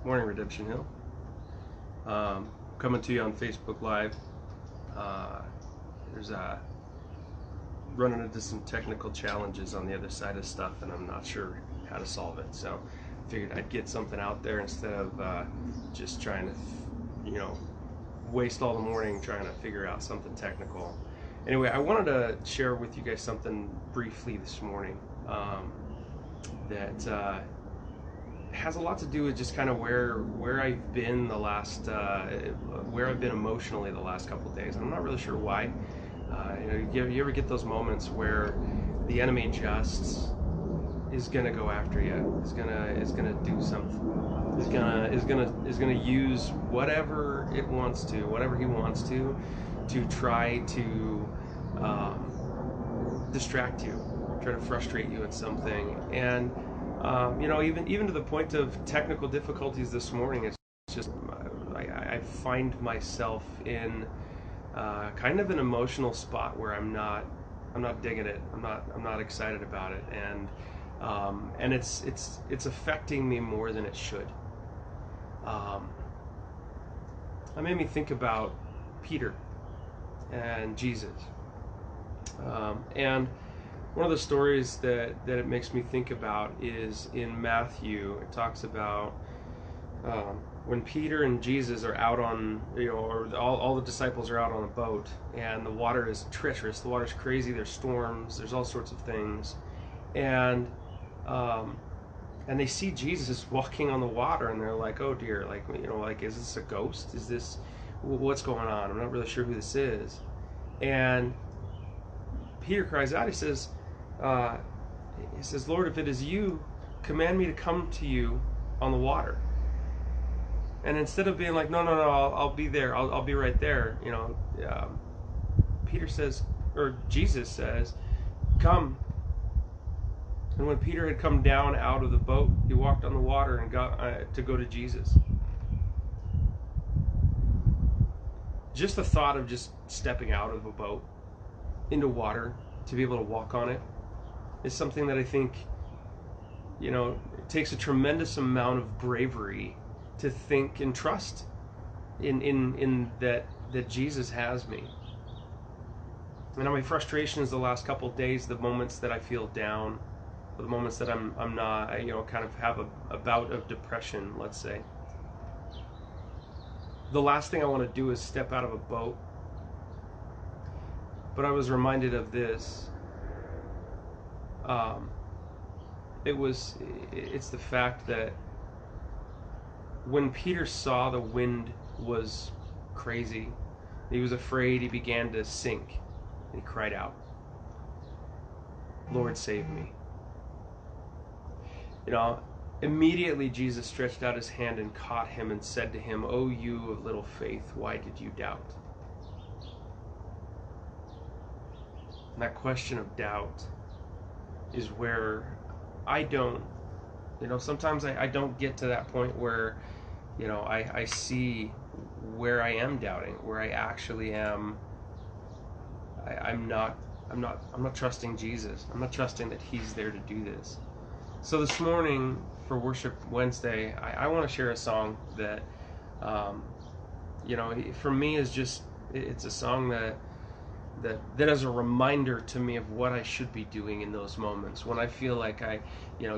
Morning, Redemption Hill. Coming to you on Facebook Live. There's running into some technical challenges on the other side of stuff, and I'm not sure how to solve it. So I figured I'd get something out there instead of just trying to, waste all the morning trying to figure out something technical. Anyway, I wanted to share with you guys something briefly this morning that has a lot to do with just kind of where I've been the last where I've been emotionally the last couple of days. I'm not really sure why. You ever get those moments where the enemy just is gonna go after you? Is gonna do something. Is gonna use whatever it wants to, whatever he wants to try to distract you, try to frustrate you in something, and even to the point of technical difficulties this morning. It's just I find myself in kind of an emotional spot where I'm not digging it. I'm not excited about it, and it's affecting me more than it should. It made me think about Peter and Jesus, and one of the stories that it makes me think about is in Matthew. It talks about when Peter and Jesus are out on, or all the disciples are out on a boat, and the water is treacherous, the water's crazy, there's storms, there's all sorts of things, and they see Jesus walking on the water, and they're like, oh dear, is this a ghost? Is this, what's going on? I'm not really sure who this is. And Peter cries out, he says, Lord, if it is you, command me to come to you on the water. And instead of being like, no, I'll be there, I'll be right there, Peter says, or Jesus says, come. And when Peter had come down out of the boat, he walked on the water and got to go to Jesus. Just the thought of just stepping out of a boat into water to be able to walk on it is something that I think, it takes a tremendous amount of bravery to think and trust in that Jesus has me. And my frustrations the last couple of days, the moments that I feel down, the moments that I'm not, kind of have a bout of depression, let's say. The last thing I want to do is step out of a boat. But I was reminded of this. It's the fact that when Peter saw the wind was crazy, he was afraid, he began to sink, and he cried out, Lord, save me. Immediately Jesus stretched out his hand and caught him and said to him, O you of little faith, why did you doubt? And that question of doubt is where I don't, sometimes I don't get to that point where, I see where I am doubting, where I actually am. I'm not trusting Jesus. I'm not trusting that he's there to do this. So this morning for Worship Wednesday, I want to share a song that, for me is just, it's a song that is a reminder to me of what I should be doing in those moments when I feel like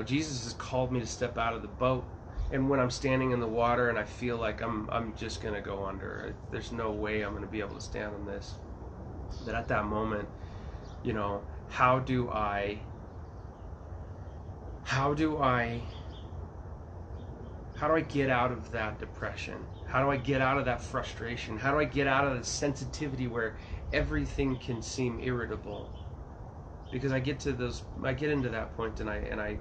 Jesus has called me to step out of the boat, and when I'm standing in the water and I feel like I'm just gonna go under. There's no way I'm gonna be able to stand on this. That at that moment, how do I get out of that depression? How do I get out of that frustration? How do I get out of the sensitivity where everything can seem irritable? Because I get into that point, and I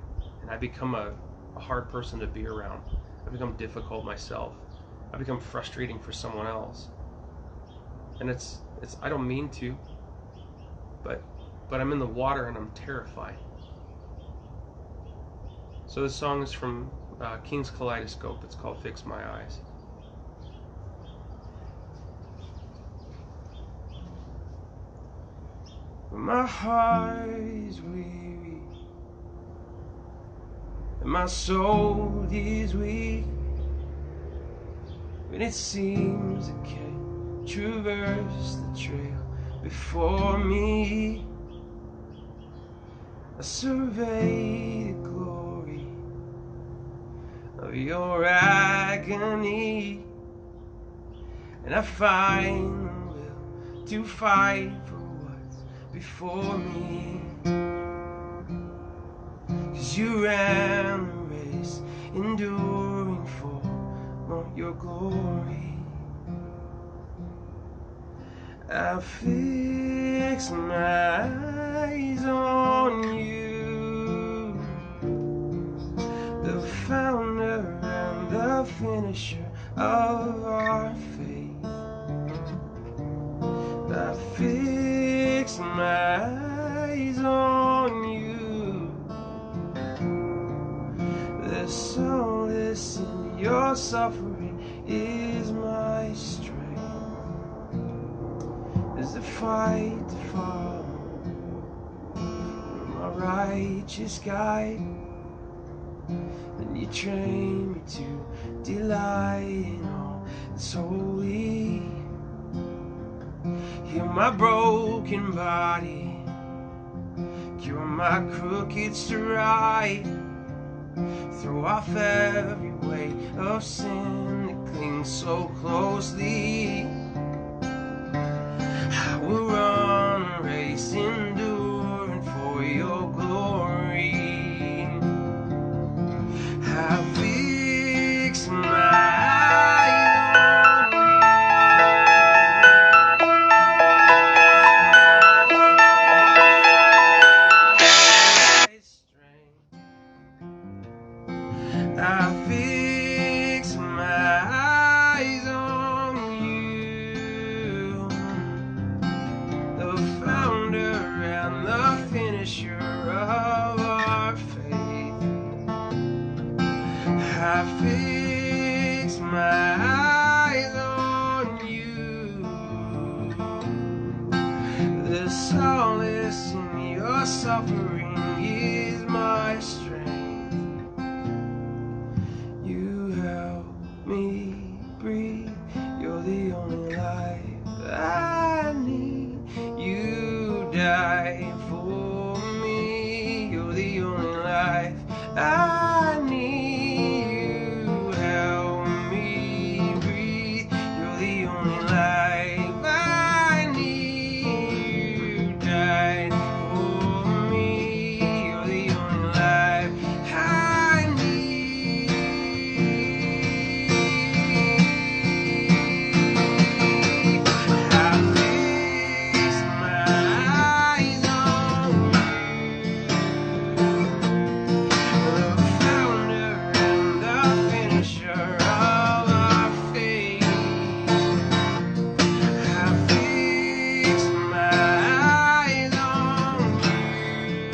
become a hard person to be around. I become difficult myself. I become frustrating for someone else. And it's I don't mean to, but I'm in the water and I'm terrified. So this song is from King's Kaleidoscope. It's called Fix My Eyes. My heart is weary and my soul is weak. when it seems I can't traverse the trail before me. I survey the glory of your agony, and I find the will to fight for what's before me. 'Cause you ran the race, enduring for your glory. I fix my eyes on you, the founder and the finisher of our faith. I fix my eyes on you, the solace in your suffering is my strength. As I fight to follow my righteous guide, and you train me to delight in all that's holy. Heal my broken body, cure my crooked stride, throw off every weight of sin that clings so closely. I will run a race, enduring for your glory. I fix my eyes on you. I fix my eyes on you, the founder and the finisher of our faith. I fix my eyes on you, the solace in your suffering is my strength. You help me breathe, you're the only life I need. You died for me, you're the only life I need. You help me breathe, you're the only life I need. You died for me, you're the only life I need. I fix my eyes on you, the founder and the finisher of our faith. I fix my eyes on you,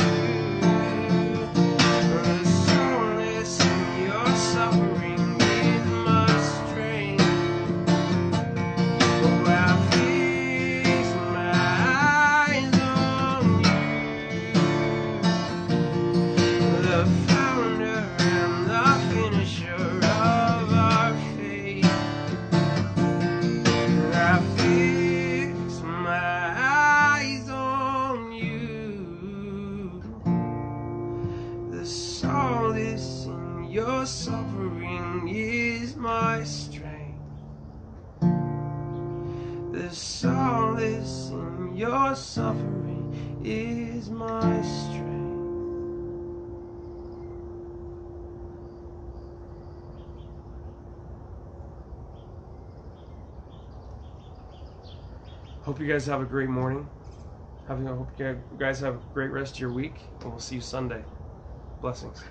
the solace in your suffering is my strength. Oh, I fix my eyes on you, the founder and the finisher of our faith. I fix my eyes on you, the solace in your suffering is my strength. The solace in your suffering is my strength. Hope you guys have a great morning. I hope you guys have a great rest of your week, and we'll see you Sunday. Blessings.